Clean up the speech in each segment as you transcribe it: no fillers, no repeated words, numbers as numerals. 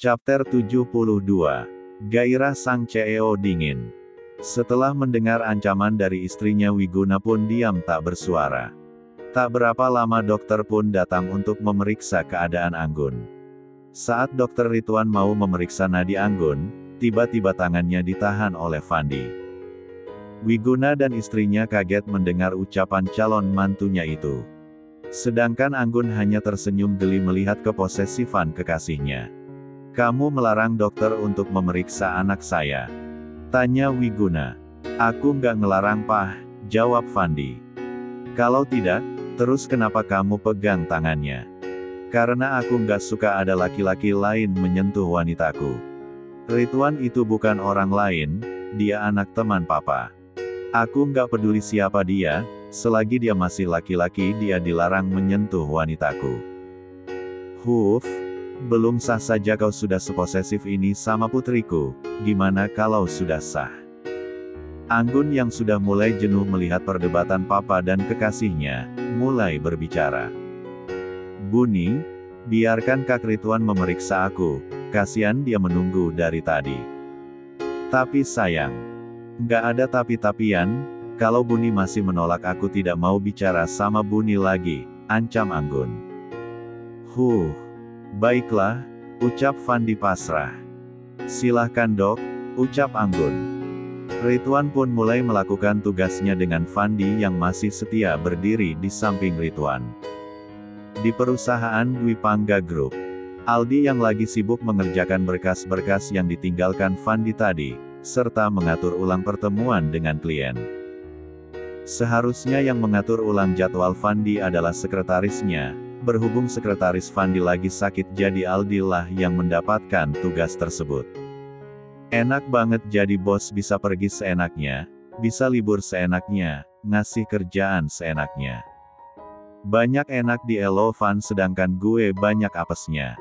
Chapter 72. Gairah sang CEO dingin. Setelah mendengar ancaman dari istrinya, Wiguna pun diam tak bersuara. Tak berapa lama dokter pun datang untuk memeriksa keadaan Anggun. Saat dokter Ridwan mau memeriksa nadi Anggun, tiba-tiba tangannya ditahan oleh Fandi. Wiguna dan istrinya kaget mendengar ucapan calon mantunya itu. Sedangkan Anggun hanya tersenyum geli melihat keposesifan kekasihnya. "Kamu melarang dokter untuk memeriksa anak saya?" tanya Wiguna. "Aku nggak ngelarang, Pah," jawab Fandi. "Kalau tidak, terus kenapa kamu pegang tangannya?" "Karena aku nggak suka ada laki-laki lain menyentuh wanitaku. Ridwan itu bukan orang lain, dia anak teman papa. Aku nggak peduli siapa dia, selagi dia masih laki-laki dia dilarang menyentuh wanitaku." "Huf, belum sah saja kau sudah seposesif ini sama putriku, gimana kalau sudah sah?" Anggun yang sudah mulai jenuh melihat perdebatan papa dan kekasihnya, mulai berbicara. "Buni, biarkan Kak Ridwan memeriksa aku, kasihan dia menunggu dari tadi." "Tapi sayang, nggak ada tapi-tapian, kalau Buni masih menolak aku tidak mau bicara sama Buni lagi," ancam Anggun. Baiklah," ucap Fandi pasrah. "Silahkan dok," ucap Anggun. Ridwan pun mulai melakukan tugasnya dengan Fandi yang masih setia berdiri di samping Ridwan. Di perusahaan Dwi Pangga Group, Aldi yang lagi sibuk mengerjakan berkas-berkas yang ditinggalkan Fandi tadi, serta mengatur ulang pertemuan dengan klien. Seharusnya yang mengatur ulang jadwal Fandi adalah sekretarisnya. Berhubung sekretaris Fandi lagi sakit, jadi Aldi lah yang mendapatkan tugas tersebut. Enak banget jadi bos, bisa pergi seenaknya, bisa libur seenaknya, ngasih kerjaan seenaknya. Banyak enak di Elovan sedangkan gue banyak apesnya.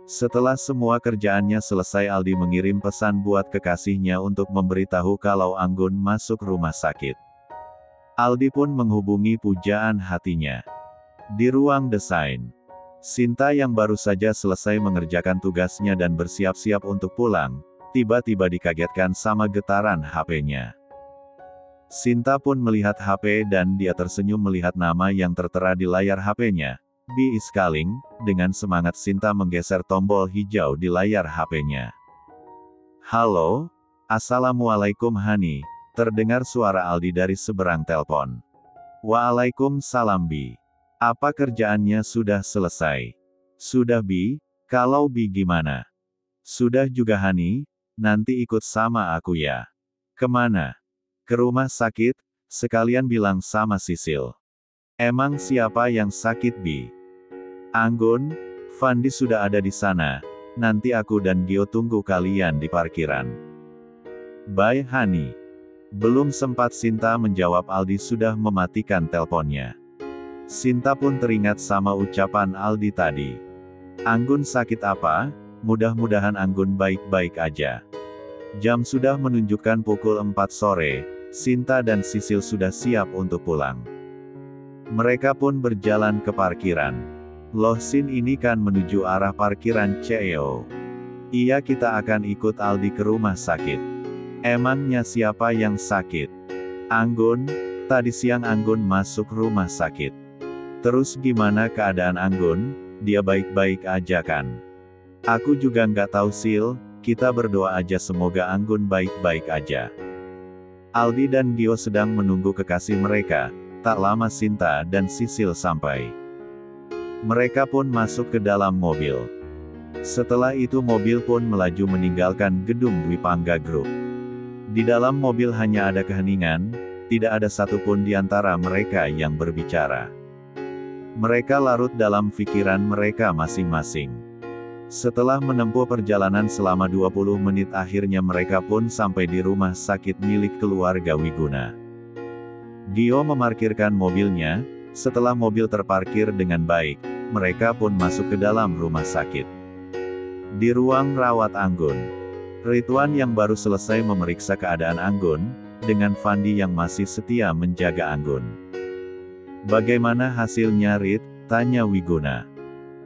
Setelah semua kerjaannya selesai, Aldi mengirim pesan buat kekasihnya untuk memberitahu kalau Anggun masuk rumah sakit. Aldi pun menghubungi pujaan hatinya. Di ruang desain, Sinta yang baru saja selesai mengerjakan tugasnya dan bersiap-siap untuk pulang, tiba-tiba dikagetkan sama getaran HP-nya. Sinta pun melihat HP dan dia tersenyum melihat nama yang tertera di layar HP-nya, "Bi is calling." Dengan semangat Sinta menggeser tombol hijau di layar HP-nya. "Halo, Assalamualaikum Hani," terdengar suara Aldi dari seberang telepon. "Waalaikumsalam Bi. Apa kerjaannya sudah selesai?" "Sudah Bi, kalau Bi gimana?" "Sudah juga Hani, nanti ikut sama aku ya." "Kemana?" "Ke rumah sakit, sekalian bilang sama Sisil." "Emang siapa yang sakit Bi?" "Anggun, Fandi sudah ada di sana, nanti aku dan Gio tunggu kalian di parkiran." "Bye Hani." Belum sempat Sinta menjawab, Aldi sudah mematikan teleponnya. Sinta pun teringat sama ucapan Aldi tadi. "Anggun sakit apa? Mudah-mudahan Anggun baik-baik aja." Jam sudah menunjukkan pukul 4 sore, Sinta dan Sisil sudah siap untuk pulang. Mereka pun berjalan ke parkiran. "Loh Sin, ini kan menuju arah parkiran CEO." "Iya, kita akan ikut Aldi ke rumah sakit." "Emangnya siapa yang sakit?" "Anggun, tadi siang Anggun masuk rumah sakit." "Terus gimana keadaan Anggun? Dia baik-baik aja kan?" "Aku juga nggak tahu Sil, kita berdoa aja semoga Anggun baik-baik aja." Aldi dan Gio sedang menunggu kekasih mereka, tak lama Sinta dan Sisil sampai. Mereka pun masuk ke dalam mobil. Setelah itu mobil pun melaju meninggalkan gedung Dwi Pangga Group. Di dalam mobil hanya ada keheningan, tidak ada satupun di antara mereka yang berbicara. Mereka larut dalam pikiran mereka masing-masing. Setelah menempuh perjalanan selama 20 menit akhirnya mereka pun sampai di rumah sakit milik keluarga Wiguna. Gio memarkirkan mobilnya, setelah mobil terparkir dengan baik, mereka pun masuk ke dalam rumah sakit. Di ruang rawat Anggun, Ridwan yang baru selesai memeriksa keadaan Anggun, dengan Fandi yang masih setia menjaga Anggun. Bagaimana hasilnya Rit? Tanya Wiguna.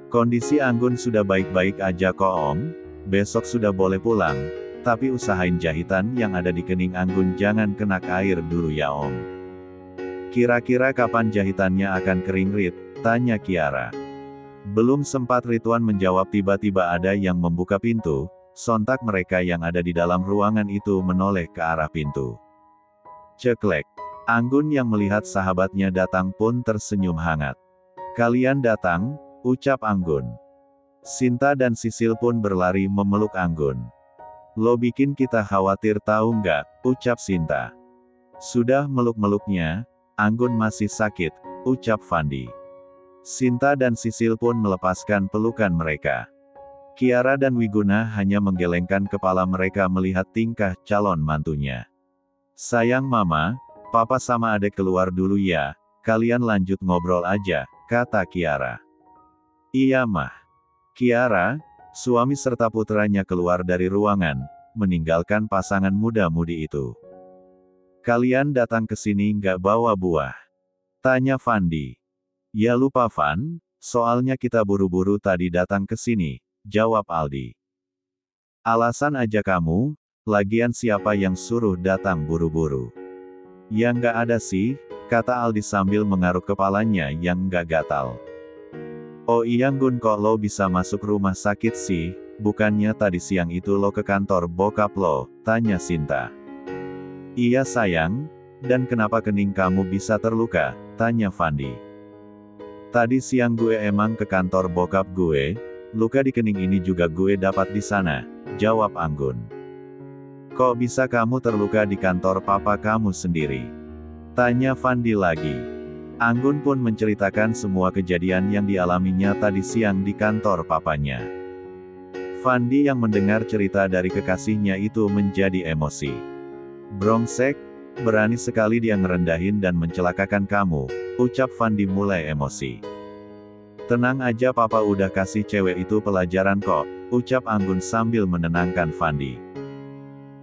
Kondisi Anggun sudah baik-baik aja kok Om, besok sudah boleh pulang, tapi usahain jahitan yang ada di kening Anggun jangan kena air dulu ya Om. Kira-kira kapan jahitannya akan kering Rit? Tanya Kiara. Belum sempat Ridwan menjawab tiba-tiba ada yang membuka pintu, sontak mereka yang ada di dalam ruangan itu menoleh ke arah pintu. Ceklek. Anggun yang melihat sahabatnya datang pun tersenyum hangat. Kalian datang, ucap Anggun. Sinta dan Sisil pun berlari memeluk Anggun. Lo bikin kita khawatir tahu nggak, ucap Sinta. Sudah meluk-meluknya, Anggun masih sakit, ucap Fandi. Sinta dan Sisil pun melepaskan pelukan mereka. Kiara dan Wiguna hanya menggelengkan kepala mereka melihat tingkah calon mantunya. Sayang Mama, Papa sama adek keluar dulu ya, kalian lanjut ngobrol aja, kata Kiara. Iya Mah. Kiara, suami serta putranya keluar dari ruangan, meninggalkan pasangan muda-mudi itu. Kalian datang ke sini nggak bawa buah? Tanya Fandi. Ya lupa Van, soalnya kita buru-buru tadi datang ke sini, jawab Aldi. Alasan aja kamu, lagian siapa yang suruh datang buru-buru? Ya nggak ada sih, kata Aldi sambil mengaruk kepalanya yang nggak gatal. Oh iya Gun kok lo bisa masuk rumah sakit sih, bukannya tadi siang itu lo ke kantor bokap lo, tanya Sinta. Iya sayang, dan kenapa kening kamu bisa terluka, tanya Fandi. Tadi siang gue emang ke kantor bokap gue, luka di kening ini juga gue dapat di sana, jawab Anggun. Kok bisa kamu terluka di kantor papa kamu sendiri? Tanya Fandi lagi. Anggun pun menceritakan semua kejadian yang dialaminya tadi siang di kantor papanya. Fandi yang mendengar cerita dari kekasihnya itu menjadi emosi. Brongsek, berani sekali dia ngerendahin dan mencelakakan kamu, ucap Fandi mulai emosi. Tenang aja papa udah kasih cewek itu pelajaran kok, ucap Anggun sambil menenangkan Fandi.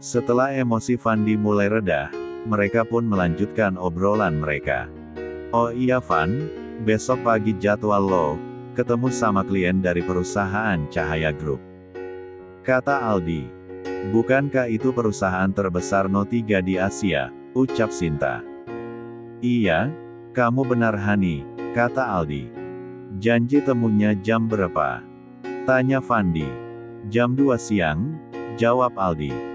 Setelah emosi Fandi mulai reda, mereka pun melanjutkan obrolan mereka. Oh iya Van, besok pagi jadwal lo, ketemu sama klien dari perusahaan Cahaya Group. Kata Aldi. Bukankah itu perusahaan terbesar No3 di Asia, ucap Sinta. Iya, kamu benar Hani, kata Aldi. Janji temunya jam berapa? Tanya Fandi. Jam 2 siang, jawab Aldi.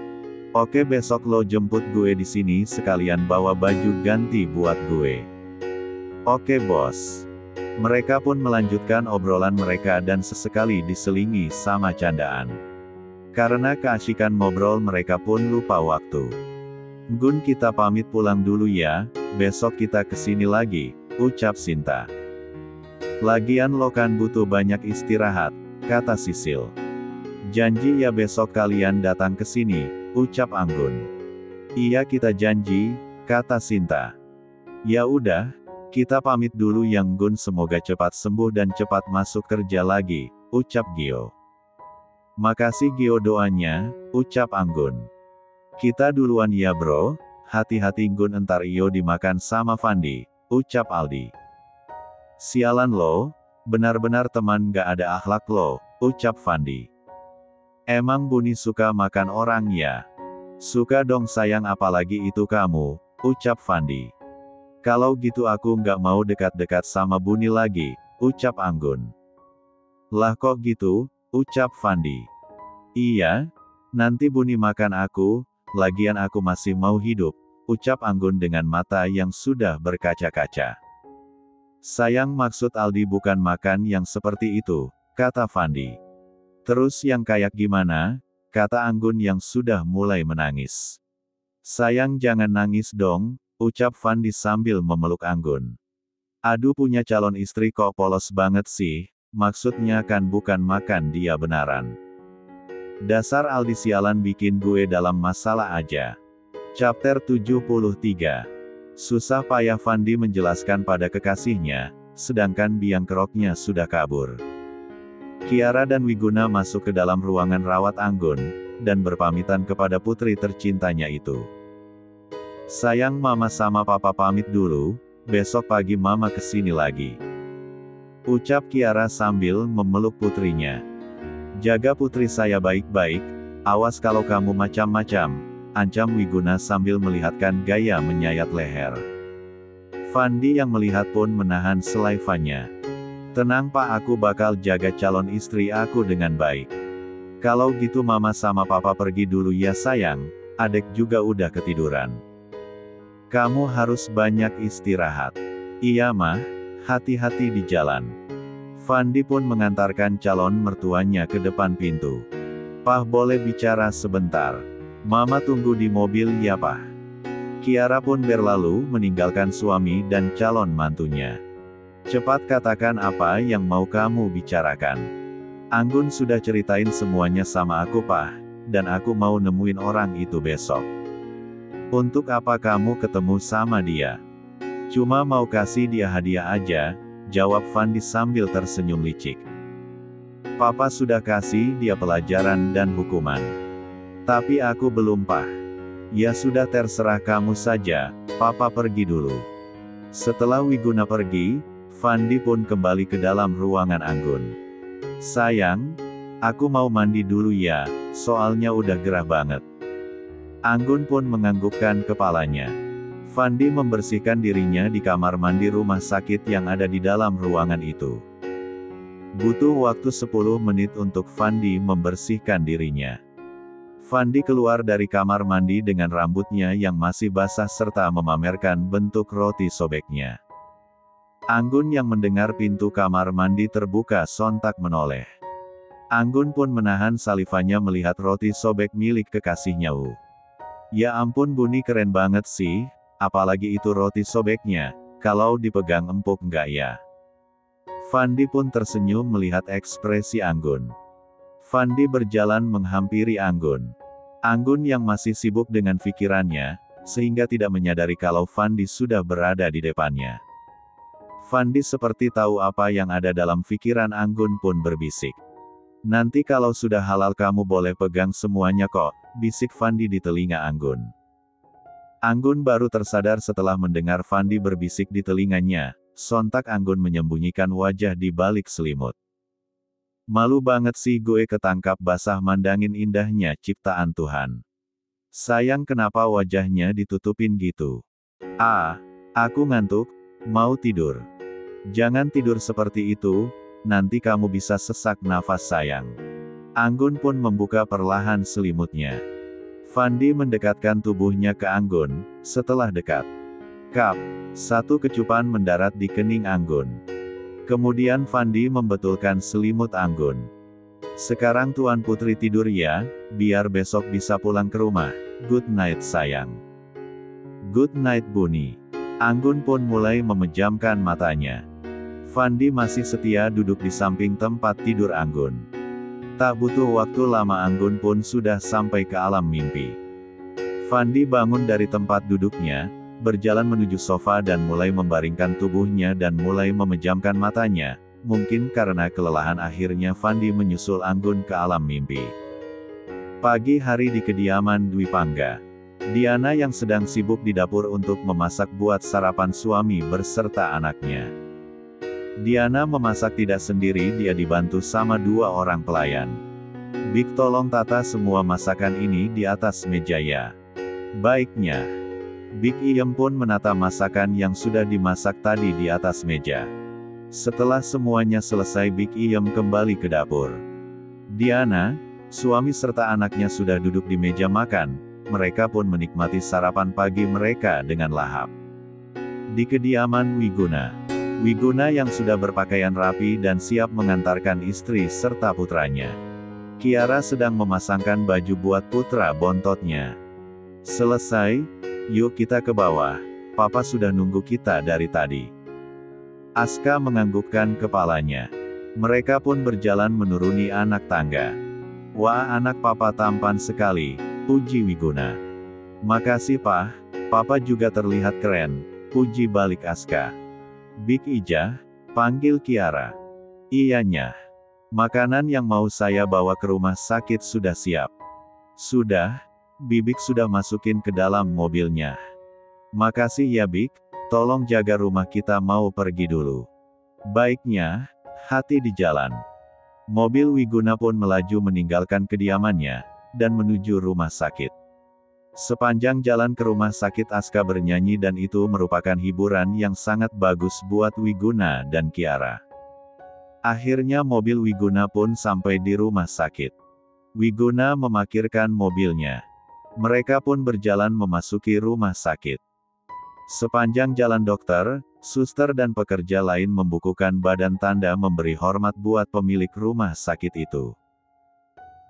Oke besok lo jemput gue di sini sekalian bawa baju ganti buat gue. Oke bos. Mereka pun melanjutkan obrolan mereka dan sesekali diselingi sama candaan. Karena keasyikan ngobrol mereka pun lupa waktu. Gun kita pamit pulang dulu ya, besok kita kesini lagi, ucap Sinta. Lagian lo kan butuh banyak istirahat, kata Sisil. Janji ya besok kalian datang ke sini, ucap Anggun. Iya kita janji, kata Sinta. Ya udah, kita pamit dulu yang Gun semoga cepat sembuh dan cepat masuk kerja lagi, ucap Gio. Makasih Gio doanya, ucap Anggun. Kita duluan ya bro, hati-hati Gun entar iyo dimakan sama Fandi, ucap Aldi. Sialan lo, benar-benar teman gak ada akhlak lo, ucap Fandi. Emang Buni suka makan orang ya? Suka dong sayang apalagi itu kamu, ucap Fandi. Kalau gitu aku nggak mau dekat-dekat sama Buni lagi, ucap Anggun. Lah kok gitu, ucap Fandi. Iya, nanti Buni makan aku, lagian aku masih mau hidup, ucap Anggun dengan mata yang sudah berkaca-kaca. Sayang maksud Aldi bukan makan yang seperti itu, kata Fandi. Terus yang kayak gimana? Kata Anggun yang sudah mulai menangis. Sayang jangan nangis dong, ucap Fandi sambil memeluk Anggun. Aduh punya calon istri kok polos banget sih, maksudnya kan bukan makan dia benaran. Dasar Aldi sialan bikin gue dalam masalah aja. Chapter 73. Susah payah Fandi menjelaskan pada kekasihnya, sedangkan biang keroknya sudah kabur. Kiara dan Wiguna masuk ke dalam ruangan rawat Anggun, dan berpamitan kepada putri tercintanya itu. Sayang mama sama papa pamit dulu, besok pagi mama kesini lagi. Ucap Kiara sambil memeluk putrinya. Jaga putri saya baik-baik, awas kalau kamu macam-macam, ancam Wiguna sambil melihatkan gaya menyayat leher. Fandi yang melihat pun menahan selaifannya. Tenang Pak, aku bakal jaga calon istri aku dengan baik. Kalau gitu mama sama papa pergi dulu ya sayang, adek juga udah ketiduran. Kamu harus banyak istirahat. Iya mah, hati-hati di jalan. Fandi pun mengantarkan calon mertuanya ke depan pintu. Pah boleh bicara sebentar? Mama tunggu di mobil ya Pah. Kiara pun berlalu meninggalkan suami dan calon mantunya. Cepat katakan apa yang mau kamu bicarakan. Anggun sudah ceritain semuanya sama aku Pah, dan aku mau nemuin orang itu besok. Untuk apa kamu ketemu sama dia? Cuma mau kasih dia hadiah aja, jawab Fandi sambil tersenyum licik. Papa sudah kasih dia pelajaran dan hukuman. Tapi aku belum Pah. Ya sudah terserah kamu saja, Papa pergi dulu. Setelah Wiguna pergi, Fandi pun kembali ke dalam ruangan Anggun. Sayang, aku mau mandi dulu ya, soalnya udah gerah banget. Anggun pun menganggukkan kepalanya. Fandi membersihkan dirinya di kamar mandi rumah sakit yang ada di dalam ruangan itu. Butuh waktu 10 menit untuk Fandi membersihkan dirinya. Fandi keluar dari kamar mandi dengan rambutnya yang masih basah serta memamerkan bentuk roti sobeknya. Anggun yang mendengar pintu kamar mandi terbuka sontak menoleh. Anggun pun menahan salivannya melihat roti sobek milik kekasihnya. Ya ampun Buni, keren banget sih, apalagi itu roti sobeknya, kalau dipegang empuk nggak ya? Fandi pun tersenyum melihat ekspresi Anggun. Fandi berjalan menghampiri Anggun. Anggun yang masih sibuk dengan pikirannya, sehingga tidak menyadari kalau Fandi sudah berada di depannya. Fandi seperti tahu apa yang ada dalam pikiran Anggun pun berbisik. Nanti kalau sudah halal kamu boleh pegang semuanya kok, bisik Fandi di telinga Anggun. Anggun baru tersadar setelah mendengar Fandi berbisik di telinganya, sontak Anggun menyembunyikan wajah di balik selimut. Malu banget sih gue ketangkap basah mandangin indahnya ciptaan Tuhan. Sayang kenapa wajahnya ditutupin gitu? Aku ngantuk, mau tidur. Jangan tidur seperti itu, nanti kamu bisa sesak nafas sayang. Anggun pun membuka perlahan selimutnya. Fandi mendekatkan tubuhnya ke Anggun, setelah dekat. Kap, satu kecupan mendarat di kening Anggun. Kemudian Fandi membetulkan selimut Anggun. Sekarang Tuan Putri tidur ya, biar besok bisa pulang ke rumah. Good night sayang. Good night Buni. Anggun pun mulai memejamkan matanya. Fandi masih setia duduk di samping tempat tidur Anggun. Tak butuh waktu lama Anggun pun sudah sampai ke alam mimpi. Fandi bangun dari tempat duduknya, berjalan menuju sofa dan mulai membaringkan tubuhnya dan mulai memejamkan matanya. Mungkin karena kelelahan akhirnya Fandi menyusul Anggun ke alam mimpi. Pagi hari di kediaman Dwi Pangga. Diana yang sedang sibuk di dapur untuk memasak buat sarapan suami berserta anaknya. Diana memasak tidak sendiri, dia dibantu sama 2 orang pelayan. Bik tolong tata semua masakan ini di atas meja ya. Baiknya. Bik Iem pun menata masakan yang sudah dimasak tadi di atas meja. Setelah semuanya selesai Bik Iem kembali ke dapur. Diana, suami serta anaknya sudah duduk di meja makan. Mereka pun menikmati sarapan pagi mereka dengan lahap. Di kediaman Wiguna. Wiguna yang sudah berpakaian rapi dan siap mengantarkan istri serta putranya. Kiara sedang memasangkan baju buat putra bontotnya. Selesai, yuk kita ke bawah. Papa sudah nunggu kita dari tadi. Aska menganggukkan kepalanya. Mereka pun berjalan menuruni anak tangga. Wah, anak papa tampan sekali, puji Wiguna. Makasih Pak, papa juga terlihat keren, puji balik Aska. Bik Ija, panggil Kiara. Iyanya. Makanan yang mau saya bawa ke rumah sakit sudah siap. Sudah, Bibik sudah masukin ke dalam mobilnya. Makasih ya Bik, Tolong jaga rumah, kita mau pergi dulu. Baiknya, hati di jalan. Mobil Wiguna pun melaju meninggalkan kediamannya, dan menuju rumah sakit. Sepanjang jalan ke rumah sakit Aska bernyanyi dan itu merupakan hiburan yang sangat bagus buat Wiguna dan Kiara. Akhirnya mobil Wiguna pun sampai di rumah sakit. Wiguna memarkirkan mobilnya. Mereka pun berjalan memasuki rumah sakit. Sepanjang jalan dokter, suster dan pekerja lain membukukan badan tanda memberi hormat buat pemilik rumah sakit itu.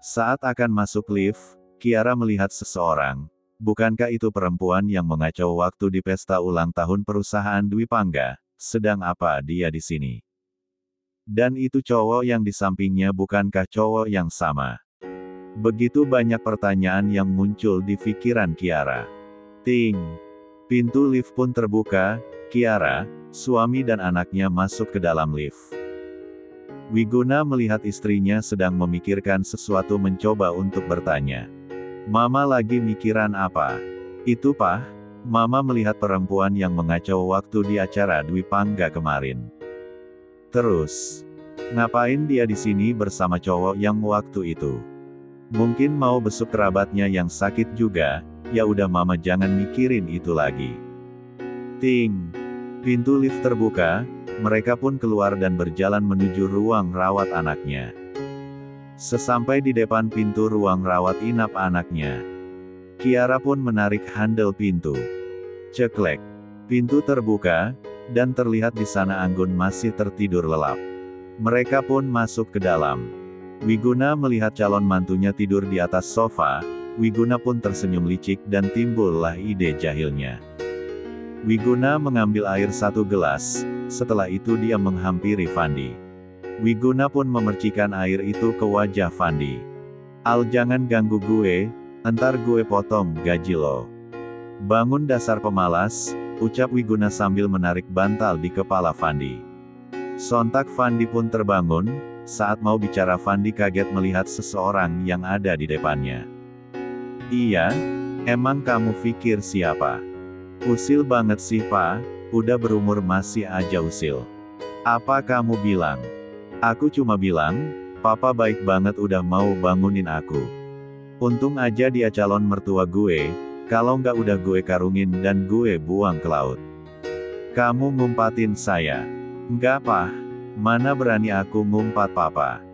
Saat akan masuk lift, Kiara melihat seseorang. Bukankah itu perempuan yang mengacau waktu di pesta ulang tahun perusahaan Dwi Pangga? Sedang apa dia di sini? Dan itu cowok yang di sampingnya, bukankah cowok yang sama? Begitu banyak pertanyaan yang muncul di pikiran Kiara. Ting! Pintu lift pun terbuka, Kiara, suami dan anaknya masuk ke dalam lift. Wiguna melihat istrinya sedang memikirkan sesuatu mencoba untuk bertanya. Mama lagi mikiran apa? Itu Pak, Mama melihat perempuan yang mengacau waktu di acara Dwi Pangga kemarin. Terus, ngapain dia di sini bersama cowok yang waktu itu? Mungkin mau besuk kerabatnya yang sakit juga. Ya udah Mama jangan mikirin itu lagi. Ting! Pintu lift terbuka, mereka pun keluar dan berjalan menuju ruang rawat anaknya. Sesampai di depan pintu ruang rawat inap anaknya, Kiara pun menarik handle pintu. Ceklek! Pintu terbuka, dan terlihat di sana Anggun masih tertidur lelap. Mereka pun masuk ke dalam. Wiguna melihat calon mantunya tidur di atas sofa. Wiguna pun tersenyum licik dan timbullah ide jahilnya. Wiguna mengambil air 1 gelas, setelah itu dia menghampiri Fandi. Wiguna pun memercikan air itu ke wajah Fandi. Al, jangan ganggu gue, entar gue potong gaji lo. Bangun dasar pemalas, ucap Wiguna sambil menarik bantal di kepala Fandi. Sontak Fandi pun terbangun. Saat mau bicara Fandi kaget melihat seseorang yang ada di depannya. Iya? Emang kamu pikir siapa? Usil banget sih Pak, udah berumur masih aja usil. Apa kamu bilang? Aku cuma bilang, Papa baik banget udah mau bangunin aku. Untung aja dia calon mertua gue, kalau nggak udah gue karungin dan gue buang ke laut. Kamu ngumpatin saya? Nggak Pak, mana berani aku ngumpat Papa.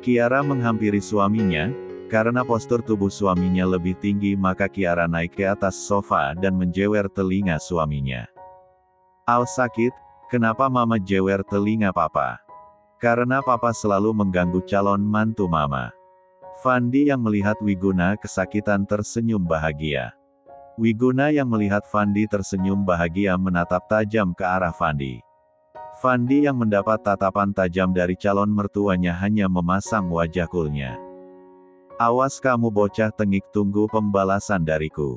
Kiara menghampiri suaminya. Karena postur tubuh suaminya lebih tinggi maka Kiara naik ke atas sofa dan menjewer telinga suaminya. Al, sakit, kenapa Mama jewer telinga Papa? Karena Papa selalu mengganggu calon mantu Mama. Fandi yang melihat Wiguna kesakitan tersenyum bahagia. Wiguna yang melihat Fandi tersenyum bahagia menatap tajam ke arah Fandi. Fandi yang mendapat tatapan tajam dari calon mertuanya hanya memasang wajah coolnya. Awas kamu bocah tengik, tunggu pembalasan dariku.